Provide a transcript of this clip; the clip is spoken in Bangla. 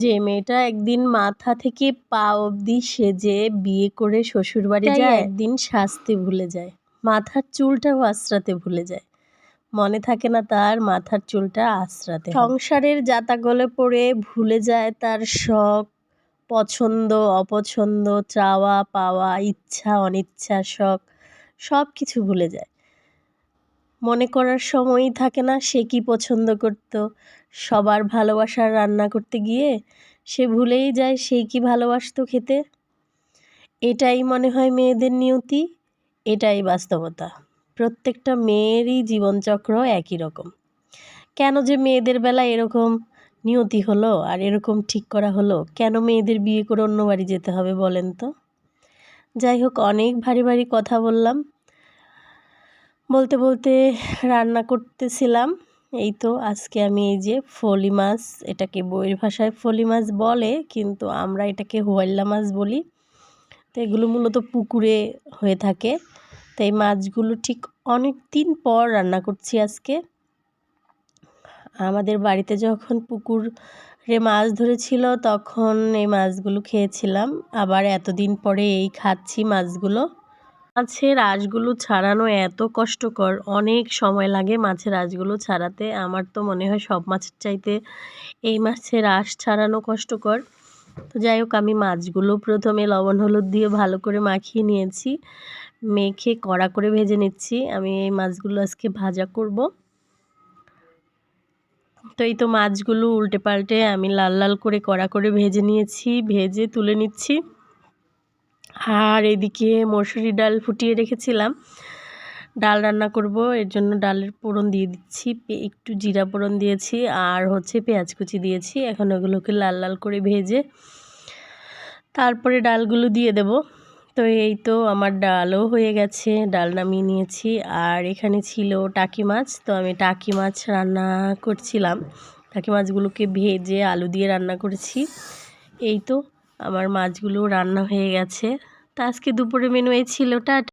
যে মেয়েটা একদিন মাথা থেকে পা অবধি সেজে বিয়ে করে শ্বশুরবাড়ি যায়, একদিন সাজতে ভুলে যায়, মাথার চুলটাও আঁচড়াতে ভুলে যায়। মনে থাকে না তার মাথার চুলটা আঁচড়াতে। সংসারের জাতাকলে পড়ে ভুলে যায় তার শখ, পছন্দ অপছন্দ, চাওয়া পাওয়া, ইচ্ছা অনিচ্ছা, শখ সব কিছু ভুলে যায়। মনে করার সময়ই থাকে না সে কি পছন্দ করত। সবার ভালোবাসার রান্না করতে গিয়ে সে ভুলেই যায় সে কি ভালোবাসতো খেতে। এটাই মনে হয় মেয়েদের নিয়তি, এটাই বাস্তবতা। প্রত্যেকটা মেয়েরই জীবনচক্র একই রকম। কেন যে মেয়েদের বেলা এরকম নিয়তি হলো আর এরকম ঠিক করা হলো? কেন মেয়েদের বিয়ে করে অন্য বাড়ি যেতে হবে বলেন তো? যাই হোক, অনেক ভারী ভারী কথা বললাম। বলতে বলতে রান্না করতেছিলাম। এই তো আজকে আমি এই যে ফলি মাছ, এটাকে বইয়ের ভাষায় ফলি মাছ বলে, কিন্তু আমরা এটাকে হোয়াইল্লা মাছ বলি। তো এগুলো মূলত পুকুরে হয়ে থাকে। তো এই মাছগুলো ঠিক অনেক দিন পর রান্না করছি আজকে। আমাদের বাড়িতে যখন পুকুরে মাছ ধরেছিল তখন এই মাছগুলো খেয়েছিলাম, আবার এতদিন পরে এই খাচ্ছি মাছগুলো। মাছের আঁশগুলো ছাড়ানো এত কষ্টকর, অনেক সময় লাগে মাছের আঁশগুলো ছাড়াতে। আমার তো মনে হয় সব মাছের চাইতে এই মাছের আঁশ ছাড়ানো কষ্টকর। তো যাই হোক, আমি মাছগুলো প্রথমে লবণ হলুদ দিয়ে ভালো করে মাখিয়ে নিয়েছি, মেখে কড়া করে ভেজে নিচ্ছি। আমি এই মাছগুলো আজকে ভাজা করব। তো এই তো মাছগুলো উল্টে পাল্টে আমি লাল লাল করে কড়া করে ভেজে নিয়েছি, ভেজে তুলে নিচ্ছি। আর এদিকে মসুরি ডাল ফুটিয়ে রেখেছিলাম, ডাল রান্না করব, এর জন্য ডালের ফোড়ন দিয়ে দিচ্ছি। একটু জিরা ফোড়ন দিয়েছি আর পেঁয়াজ কুচি দিয়েছি। এখন ওগুলোকে লাল লাল করে ভেজে তারপরে ডালগুলো দিয়ে দেব। তো এই তো আমার ডালও হয়ে গেছে, ডাল নামিয়ে নিয়েছি। আর এখানে ছিল টাকি মাছ, তো আমি টাকি মাছ রান্না করছিলাম। টাকি মাছগুলোকে ভেজে আলু দিয়ে রান্না করেছি। এই তো আমার মাছগুলো রান্না হয়ে গেছে। তা আজকে দুপুরে মেনু এই ছিল। টাটা।